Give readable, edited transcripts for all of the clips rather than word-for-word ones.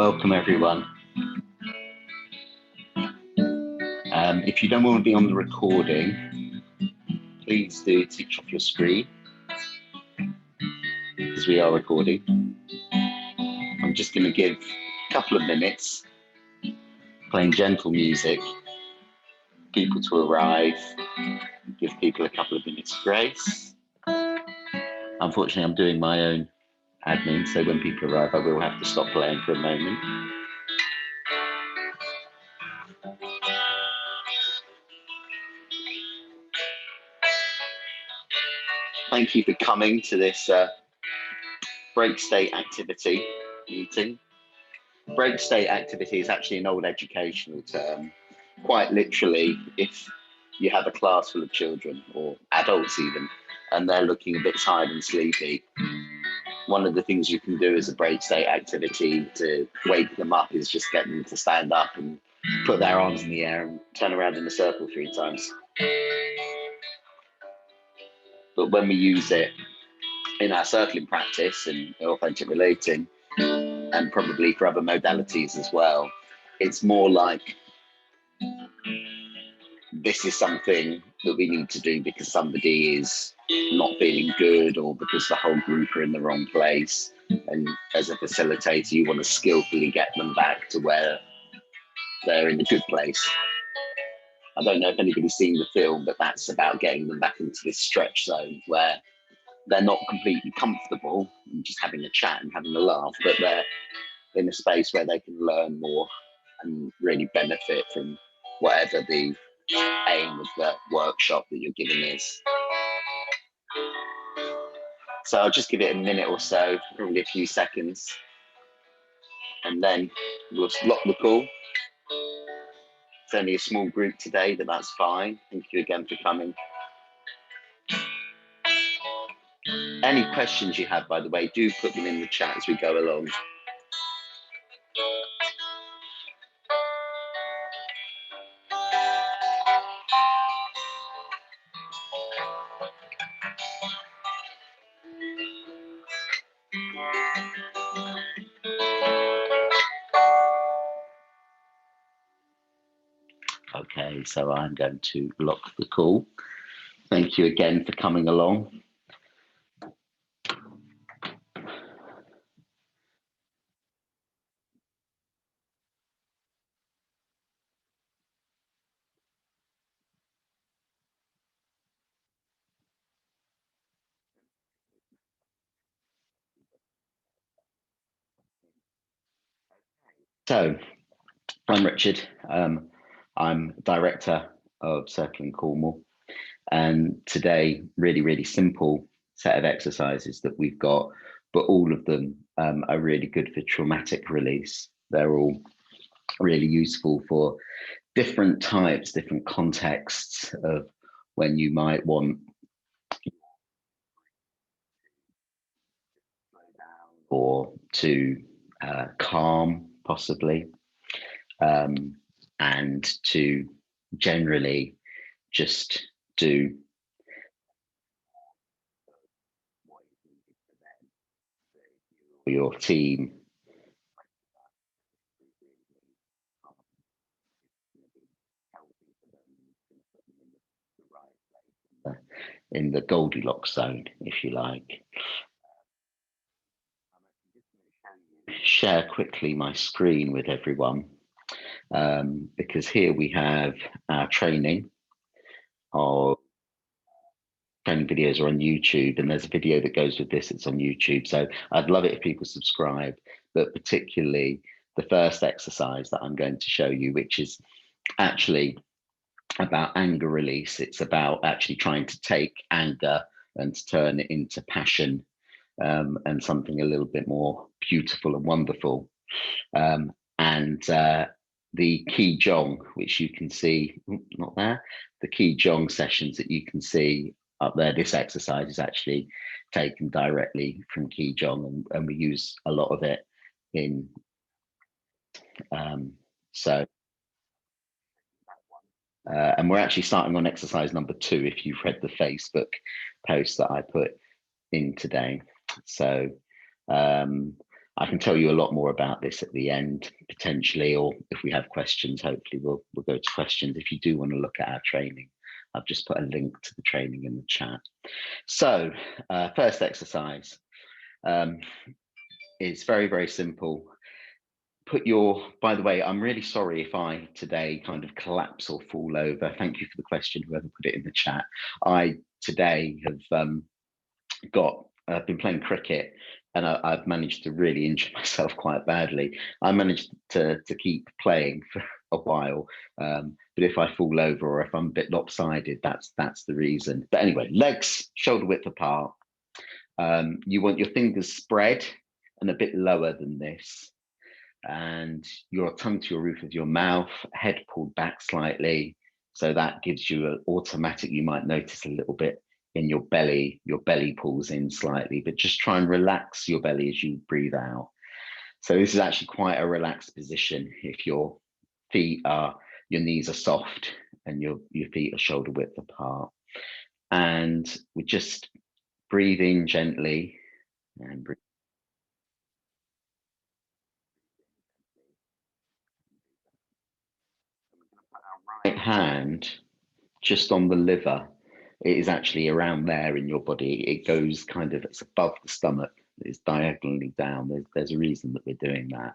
Welcome everyone. If you don't want to be on the recording, please do switch off your screen because we are recording. I'm just going to give a couple of minutes playing gentle music, people to arrive, give people a couple of minutes grace. Unfortunately, I'm doing my own admin, so when people arrive, I will have to stop playing for a moment. Thank you for coming to this break state activity meeting. Break state activity is actually an old educational term. Quite literally, if you have a class full of children or adults even, and they're looking a bit tired and sleepy, one of the things you can do as a break state activity to wake them up is just get them to stand up and put their arms in the air and turn around in a circle 3 times. But when we use it in our circling practice and authentic relating, and probably for other modalities as well, it's more like this is something that we need to do because somebody is not feeling good or because the whole group are in the wrong place. And as a facilitator, you want to skillfully get them back to where they're in a good place. I don't know if anybody's seen the film, but that's about getting them back into this stretch zone where they're not completely comfortable and just having a chat and having a laugh, but they're in a space where they can learn more and really benefit from whatever the aim of the workshop that you're giving is. So I'll just give it a minute or so, probably a few seconds, and then we'll lock the call. It's only a small group today, but that's fine. Thank you again for coming. Any questions you have, by the way, do put them in the chat as we go along. Okay, so I'm going to lock the call. Thank you again for coming along. So, I'm Richard. I'm Director of Circling Cornwall. And today, really simple set of exercises that we've got, but all of them are really good for traumatic release. They're all really useful for different types, different contexts of when you might want or to calm, possibly, and to generally just do for your team. In the Goldilocks zone, if you like. Share quickly my screen with everyone, because here we have our training. Our training videos are on YouTube, and there's a video that goes with this. It's on YouTube, so I'd love it if people subscribe, but particularly the first exercise that I'm going to show you, which is actually about anger release. It's about actually trying to take anger and to turn it into passion, and something a little bit more beautiful and wonderful. The key Gong, which you can see, not there, the key Gong sessions that you can see up there, this exercise is actually taken directly from key Gong, and we use a lot of it in, and we're actually starting on exercise number 2, if you've read the Facebook post that I put in today. So I can tell you a lot more about this at the end, potentially, or if we have questions, hopefully we'll go to questions. If you do want to look at our training, I've just put a link to the training in the chat. So first exercise is very, very simple. By the way, I'm really sorry if I today kind of collapse or fall over. Thank you for the question, whoever put it in the chat. I today have I've been playing cricket and I've managed to really injure myself quite badly. I managed to keep playing for a while, but if I fall over or if I'm a bit lopsided, that's the reason. But anyway, legs shoulder width apart. You want your fingers spread and a bit lower than this, and your tongue to your roof of your mouth, head pulled back slightly. So that gives you an automatic, you might notice a little bit in your belly pulls in slightly, but just try and relax your belly as you breathe out. So this is actually quite a relaxed position if your knees are soft and your feet are shoulder width apart. And we just breathe in gently and breathe. Right hand just on the liver. It is actually around there in your body. It goes kind of, it's above the stomach. It's diagonally down. There's a reason that we're doing that.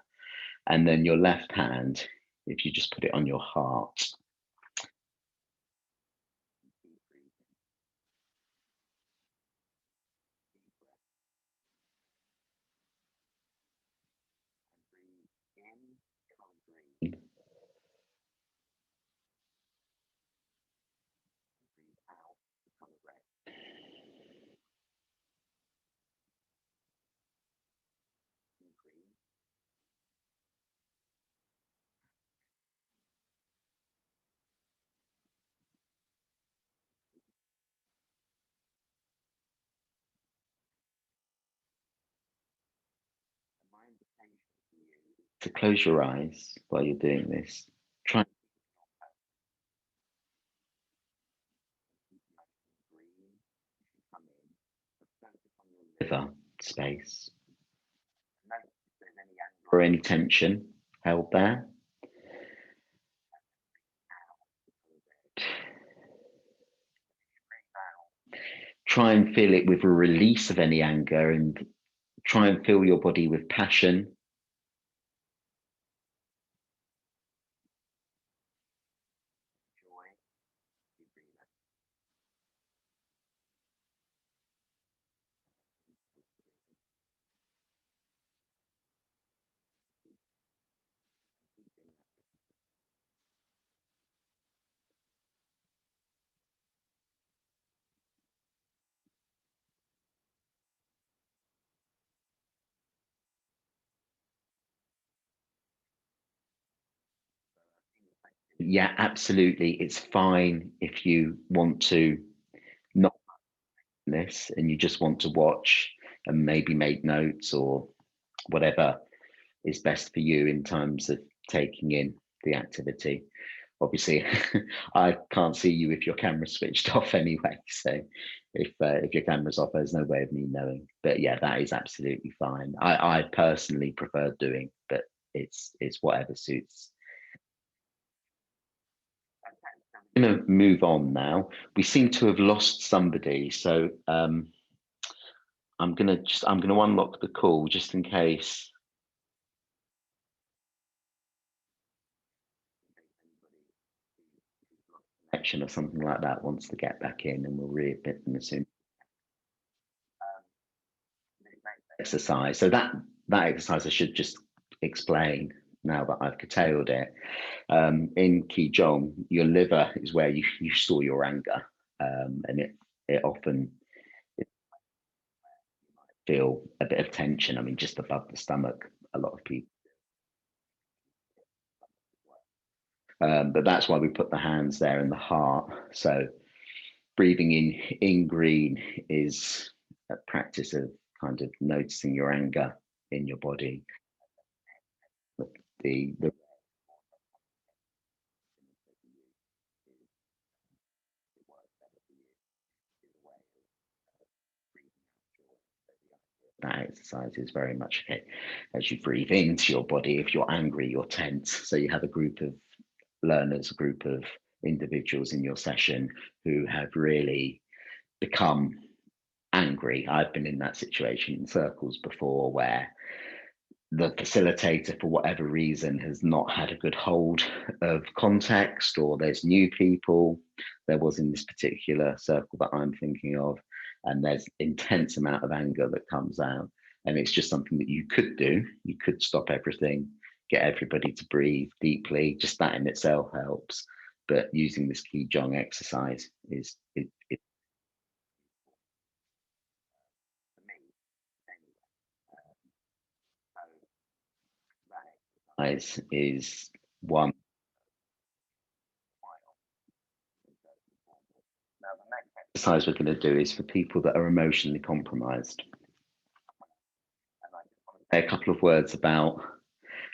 And then your left hand, if you just put it on your heart. To close your eyes while you're doing this. Try liver space or any tension held there. Try and feel it with a release of any anger and try and fill your body with passion. Yeah, absolutely. It's fine if you want to not this and you just want to watch and maybe make notes or whatever is best for you in terms of taking in the activity. Obviously, I can't see you if your camera's switched off anyway. So if your camera's off, there's no way of me knowing. But yeah, that is absolutely fine. I personally prefer doing, but it's whatever suits. I'm going to move on now. We seem to have lost somebody, so I'm going to unlock the call just in case. Connection or something like that wants to get back in, and we'll readmit them as soon. Exercise. So that exercise I should just explain now that I've curtailed it. In Qigong, your liver is where you store your anger, and it often feel a bit of tension. I mean, just above the stomach, a lot of people. But that's why we put the hands there in the heart. So breathing in green is a practice of kind of noticing your anger in your body. The That exercise is very much okay. As you breathe into your body, if you're angry, you're tense. So you have a group of learners, a group of individuals in your session who have really become angry. I've been in that situation in circles before where the facilitator, for whatever reason, has not had a good hold of context, or there's new people. There was in this particular circle that I'm thinking of, and there's intense amount of anger that comes out. And it's just something that you could do. You could stop everything, get everybody to breathe deeply. Just that in itself helps. But using this key Gong exercise is it is one. Now, the next exercise we're going to do is for people that are emotionally compromised. And I just want to say a couple of words about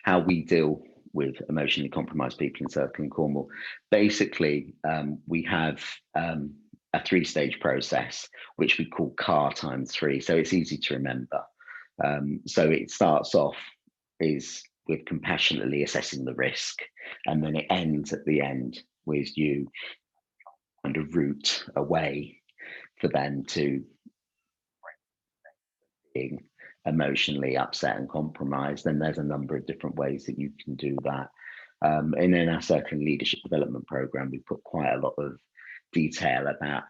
how we deal with emotionally compromised people in Circle and Cornwall. Basically, we have a three-stage process, which we call CAR times three. So it's easy to remember. So it starts off is with compassionately assessing the risk, and then it ends at the end with you kind of route a way for them to being emotionally upset and compromised. And there's a number of different ways that you can do that. And in our Circle and Leadership Development Program, we put quite a lot of detail about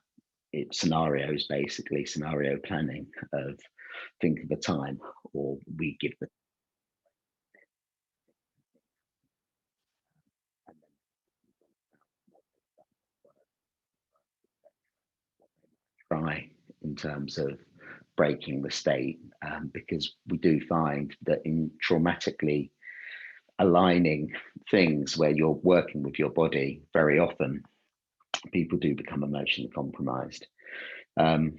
it, scenarios, basically scenario planning of think of a time, or we give the try in terms of breaking the state, because we do find that in traumatically aligning things where you're working with your body, very often people do become emotionally compromised. Um,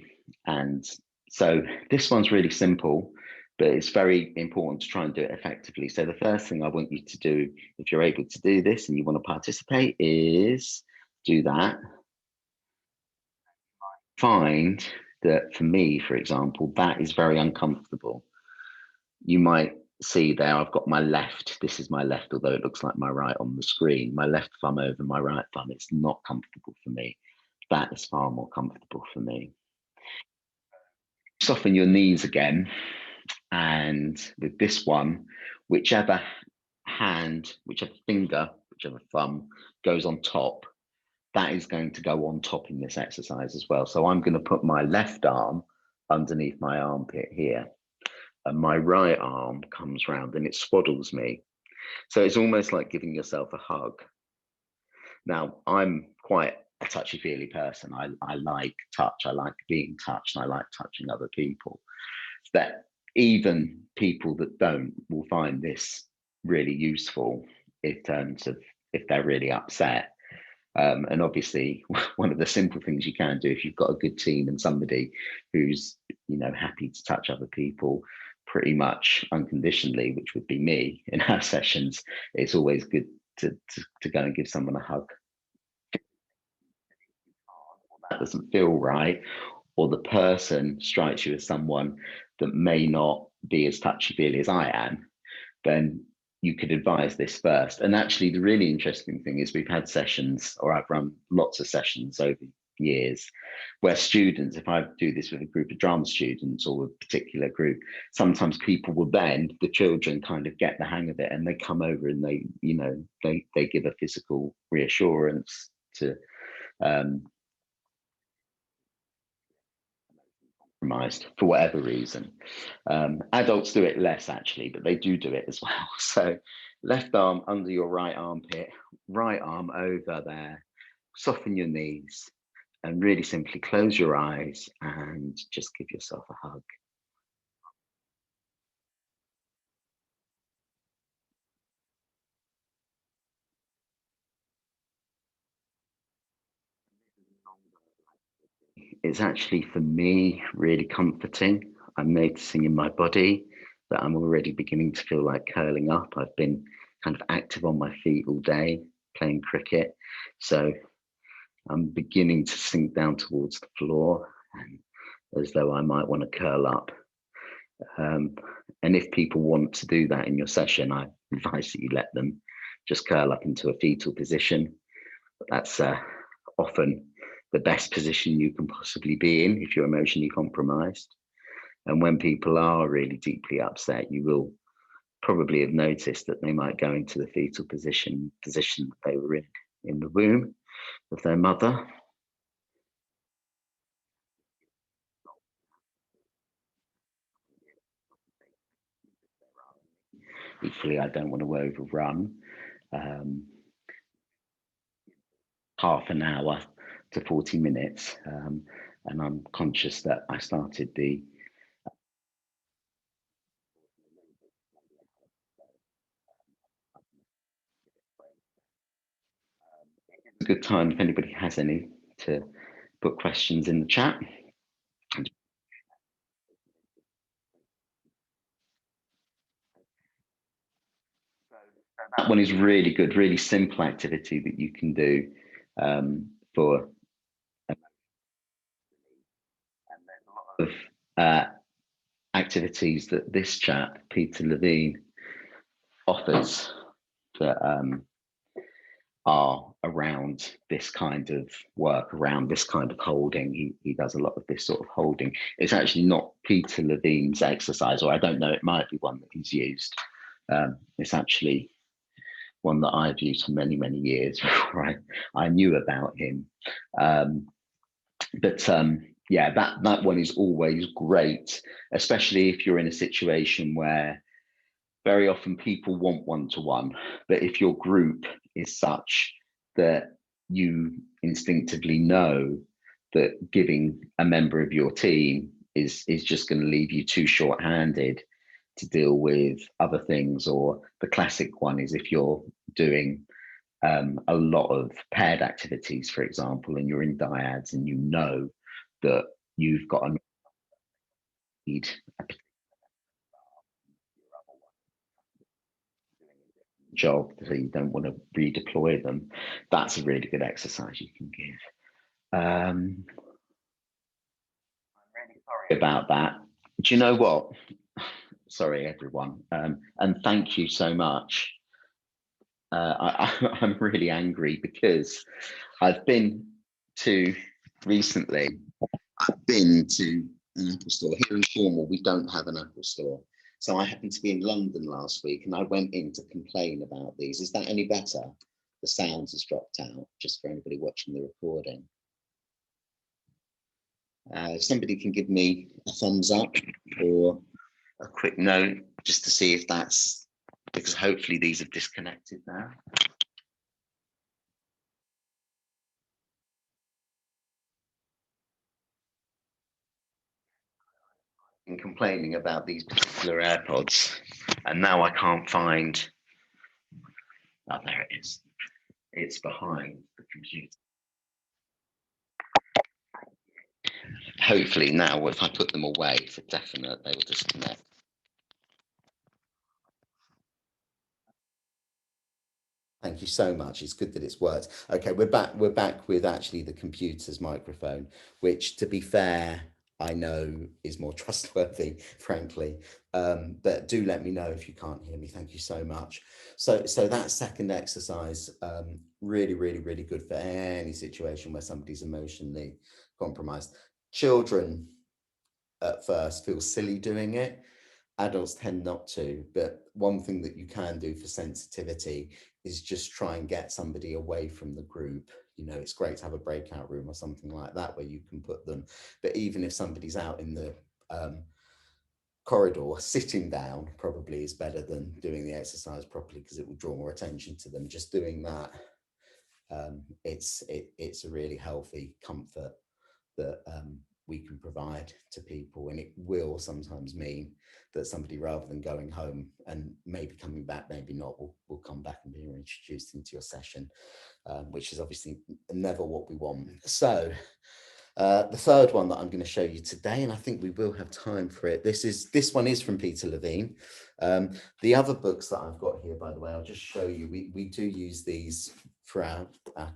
and so this one's really simple, but it's very important to try and do it effectively. So the first thing I want you to do, if you're able to do this and you want to participate, is do that. Find that for me, for example, that is very uncomfortable. You might see there, I've got my left, this is my left, although it looks like my right on the screen, my left thumb over my right thumb. It's not comfortable for me. That is far more comfortable for me. Soften your knees again. And with this one, whichever hand, whichever finger, whichever thumb goes on top, that is going to go on top in this exercise as well. So I'm going to put my left arm underneath my armpit here, and my right arm comes round and it swaddles me. So it's almost like giving yourself a hug. Now, I'm quite a touchy-feely person. I like touch. I like being touched. And I like touching other people. That even people that don't will find this really useful in terms of if they're really upset. And obviously, one of the simple things you can do if you've got a good team and somebody who's happy to touch other people pretty much unconditionally, which would be me in our sessions, it's always good to go and give someone a hug. That doesn't feel right, or the person strikes you as someone that may not be as touchy-feely as I am, then you could advise this first. And actually, the really interesting thing is we've had sessions, or I've run lots of sessions over years, where students, if I do this with a group of drama students or a particular group, sometimes people will then, the children kind of get the hang of it and they come over and they give a physical reassurance to compromised for whatever reason. Adults do it less actually, but they do it as well. So left arm under your right armpit, right arm over there, soften your knees, and really simply close your eyes and just give yourself a hug. It's actually, for me, really comforting. I'm noticing in my body that I'm already beginning to feel like curling up. I've been kind of active on my feet all day, playing cricket. So I'm beginning to sink down towards the floor, and as though I might want to curl up. And if people want to do that in your session, I advise that you let them just curl up into a fetal position. That's often the best position you can possibly be in if you're emotionally compromised. And when people are really deeply upset, you will probably have noticed that they might go into the fetal position that they were in the womb of their mother. Equally, I don't want to overrun. Um, half an hour to 40 minutes. And I'm conscious that I started a good time if anybody has any to put questions in the chat. That one is really good, really simple activity that you can do for of activities that this chap, Peter Levine, offers that are around this kind of work, around this kind of holding. He does a lot of this sort of holding. It's actually not Peter Levine's exercise, or I don't know, it might be one that he's used. It's actually one that I've used for many, many years before I knew about him. But yeah, that one is always great, especially if you're in a situation where very often people want one-to-one, but if your group is such that you instinctively know that giving a member of your team is just going to leave you too short-handed to deal with other things, or the classic one is if you're doing a lot of paired activities, for example, and you're in dyads and you know that you've got a need a job, so you don't want to redeploy them. That's a really good exercise you can give. Really sorry about that. Do you know what? Sorry, everyone. And thank you so much. I'm really angry because I've been to recently, I've been to an Apple store. Here in Cornwall, we don't have an Apple store. So I happened to be in London last week and I went in to complain about these. Is that any better? The sounds has dropped out, just for anybody watching the recording. If somebody can give me a thumbs up or a quick note just to see if that's, because hopefully these have disconnected now. In complaining about these particular AirPods, and now I can't find. Oh, there it is. It's behind the computer. Hopefully now, if I put them away for definite, they will disconnect. Thank you so much. It's good that it's worked. Okay, we're back. We're back with actually the computer's microphone, which, to be fair, I know is more trustworthy, frankly. But do let me know if you can't hear me. Thank you so much. So that second exercise, really, really, really good for any situation where somebody's emotionally compromised. Children at first feel silly doing it. Adults tend not to, but one thing that you can do for sensitivity is just try and get somebody away from the group. You know, it's great to have a breakout room or something like that where you can put them. But even if somebody's out in the corridor, sitting down probably is better than doing the exercise properly, because it will draw more attention to them. Just doing that, it's a really healthy comfort that we can provide to people, and it will sometimes mean that somebody, rather than going home and maybe coming back, maybe not, will come back and be introduced into your session, which is obviously never what we want. So the third one that I'm going to show you today, and I think we will have time for it. This one is from Peter Levine. The other books that I've got here, by the way, I'll just show you. We do use these for our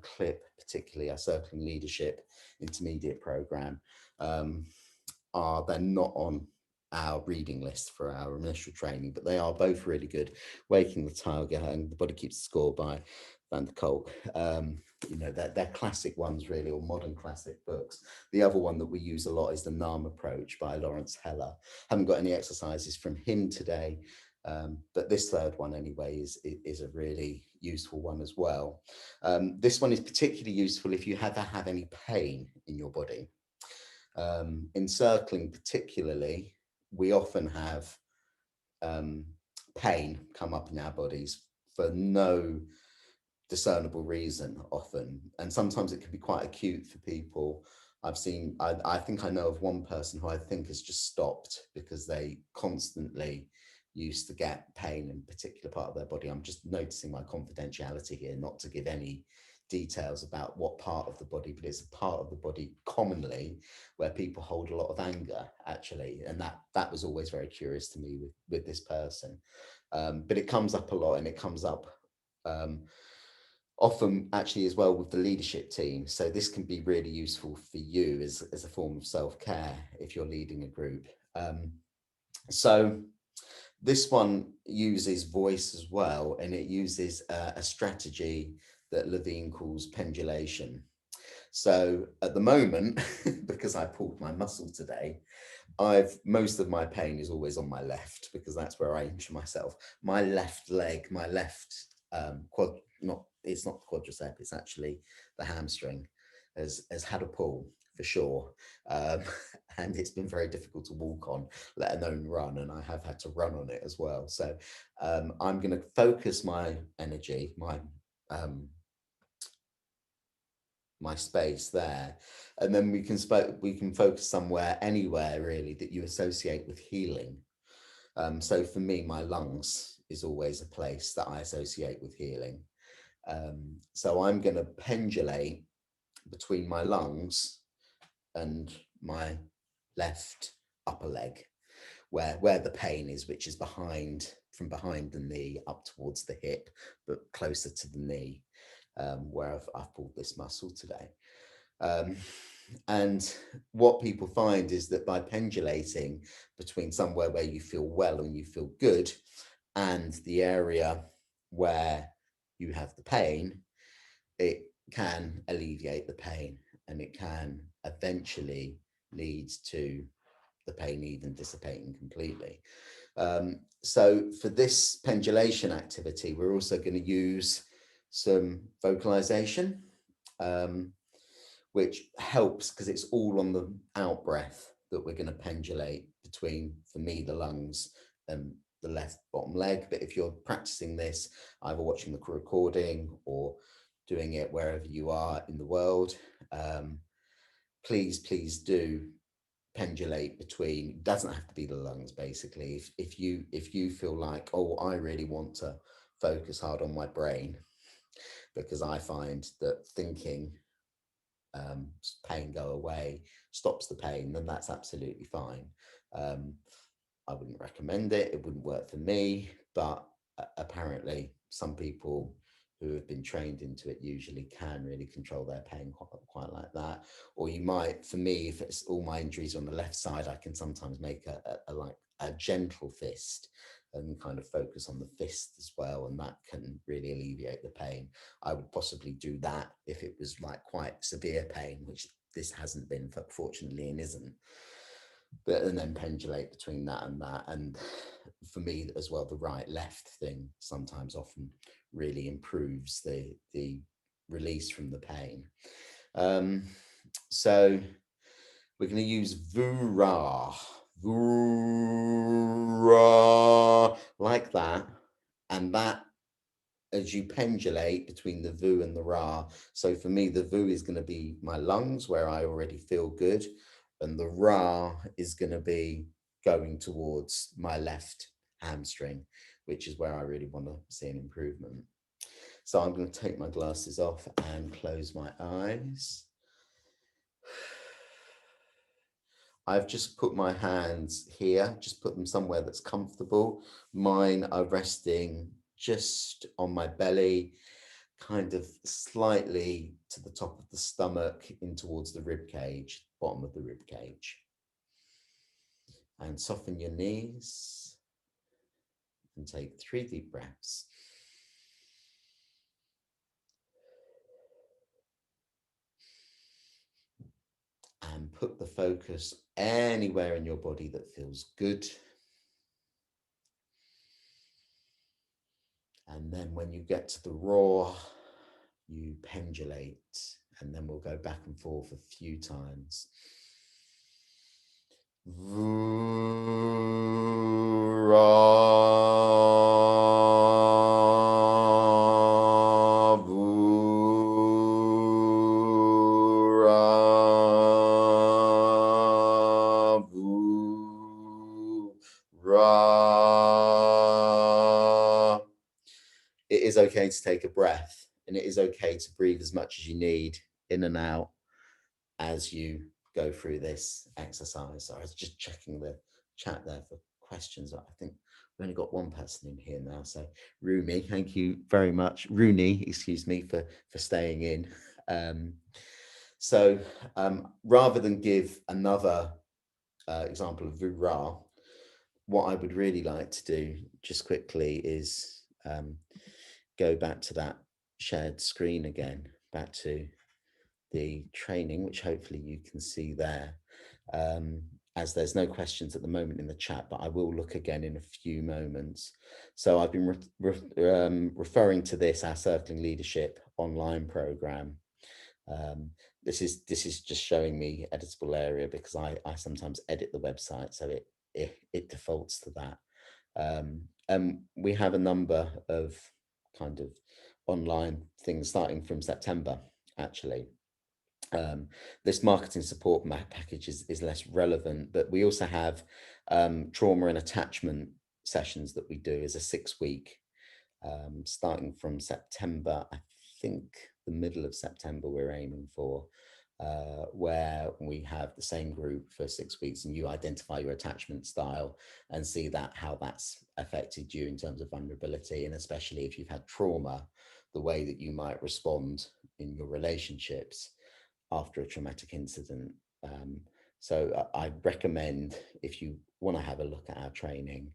CLIP, particularly our Circling Leadership Intermediate program. They're not on our reading list for our initial training, but they are both really good. Waking the Tiger and The Body Keeps the Score by Van der Kolk. They're classic ones, really, or modern classic books. The other one that we use a lot is The NAM Approach by Lawrence Heller. Haven't got any exercises from him today, but this third one, anyway, is a really useful one as well. This one is particularly useful if you ever have any pain in your body. In circling, particularly, we often have um, pain come up in our bodies for no discernible reason often, and sometimes it can be quite acute for people. I think I know of one person who I think has just stopped because they constantly used to get pain in a particular part of their body. I'm just noticing my confidentiality here, not to give any details about what part of the body, but it's a part of the body commonly where people hold a lot of anger, actually, and that was always very curious to me with this person. But it comes up a lot, and it comes up um, often actually as well with the leadership team. So this can be really useful for you as a form of self-care if you're leading a group. So this one uses voice as well, and it uses a strategy that Levine calls pendulation. So at the moment, because I pulled my muscle today, I've most of my pain is always on my left because that's where I injure myself. My left leg, my left quad, not it's not the quadricep, it's actually the hamstring, has had a pull for sure, um, and it's been very difficult to walk on, let alone run, and I have had to run on it as well. So I'm going to focus my energy, um, my space there, and then we can focus somewhere anywhere really that you associate with healing. So for me, my lungs is always a place that I associate with healing. So I'm going to pendulate between my lungs and my left upper leg, where the pain is, which is behind, from behind the knee up towards the hip, but closer to the knee, where I've pulled this muscle today. Um, and what people find is that by pendulating between somewhere where you feel well and you feel good and the area where you have the pain, it can alleviate the pain, and it can eventually lead to the pain even dissipating completely. So for this pendulation activity, we're also going to use some vocalization. Um, which helps because it's all on the out breath that we're going to pendulate between, for me, the lungs and the left bottom leg. But if you're practicing this, either watching the recording or doing it wherever you are in the world, please do pendulate between. It doesn't have to be the lungs, basically. If you feel like, oh, I really want to focus hard on my brain, because I find that thinking pain go away, stops the pain, then that's absolutely fine. Um, I wouldn't recommend it. It wouldn't work for me, but apparently some people who have been trained into it usually can really control their pain quite like that. Or you might, for me, if it's all my injuries on the left side, I can sometimes make a like a gentle fist and kind of focus on the fist as well, and that can really alleviate the pain. I would possibly do that if it was like quite severe pain, which this hasn't been, fortunately, and isn't. But and then pendulate between that and that. And for me as well, the right left thing sometimes often really improves the release from the pain. Um, so we're going to use Vura, Vura, like that. And that, as you pendulate between the VU and the RA. So for me, the VU is going to be my lungs where I already feel good. And the RA is going to be going towards my left hamstring, which is where I really want to see an improvement. So I'm going to take my glasses off and close my eyes. I've just put my hands here, just put them somewhere that's comfortable. Mine are resting just on my belly, kind of slightly to the top of the stomach, in towards the rib cage, bottom of the rib cage. And soften your knees and take 3 deep breaths. And put the focus anywhere in your body that feels good. And then when you get to the roar, you pendulate, and then we'll go back and forth a few times. It is okay to take a breath, and it is okay to breathe as much as you need in and out as you go through this exercise. So I was just checking the chat there for questions. I think we've only got one person in here now. So Rooney, thank you very much. Rooney, excuse me, for staying in. Rather than give another example of Vura, what I would really like to do just quickly is go back to that shared screen again, back to the training, which hopefully you can see there, as there's no questions at the moment in the chat, but I will look again in a few moments. So I've been referring to this, our Circling Leadership online program. This is just showing me editable area because I sometimes edit the website, so it defaults to that. We have a number of kind of online things starting from September, actually. This marketing support package is less relevant, but we also have trauma and attachment sessions that we do as a 6-week, starting from September. I think the middle of September we're aiming for, where we have the same group for 6 weeks, and you identify your attachment style and see that how that's affected you in terms of vulnerability, and especially if you've had trauma, the way that you might respond in your relationships after a traumatic incident. I recommend, if you want to have a look at our training,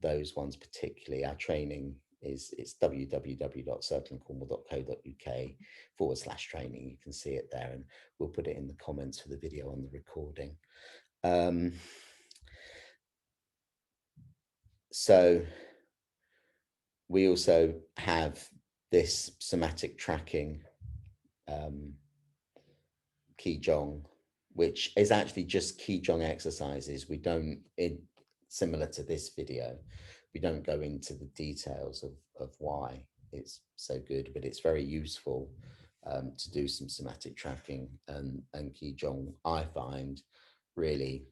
those ones particularly. Our training it's www.circlingcornwall.co.uk/training. You can see it there, and we'll put it in the comments for the video on the recording. So we also have this somatic tracking Qigong, which is actually just Qigong exercises. We don't, similar to this video, we don't go into the details of why it's so good, but it's very useful to do some somatic tracking, and Qigong, I find, really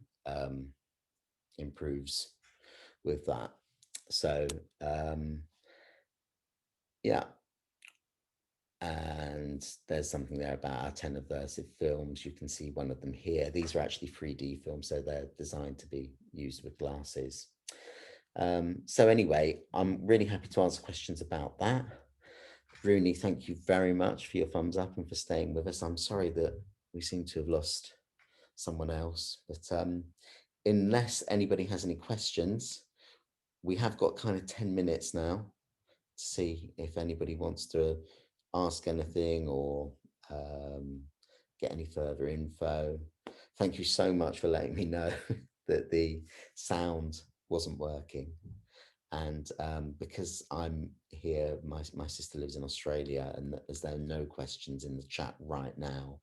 improves with that. So yeah. And there's something there about our 10 aversive films. You can see one of them here. These are actually 3D films, so they're designed to be used with glasses. So anyway, I'm really happy to answer questions about that. Rooney, thank you very much for your thumbs up and for staying with us. I'm sorry that we seem to have lost someone else, but unless anybody has any questions, we have got kind of 10 minutes now to see if anybody wants to ask anything or get any further info. Thank you so much for letting me know that the sound wasn't working. And because I'm here, my sister lives in Australia, and as there are no questions in the chat right now,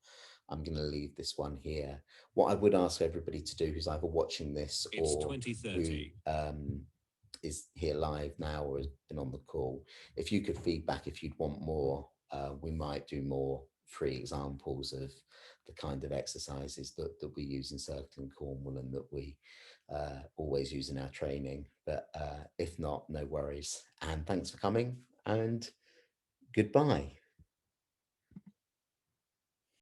I'm going to leave this one here. What I would ask everybody to do who's either watching this or who is here live now or has been on the call, if you could feedback if you'd want more, we might do more free examples of the kind of exercises that we use in Circling Cornwall and that we always use in our training. But if not, no worries. And thanks for coming, and goodbye.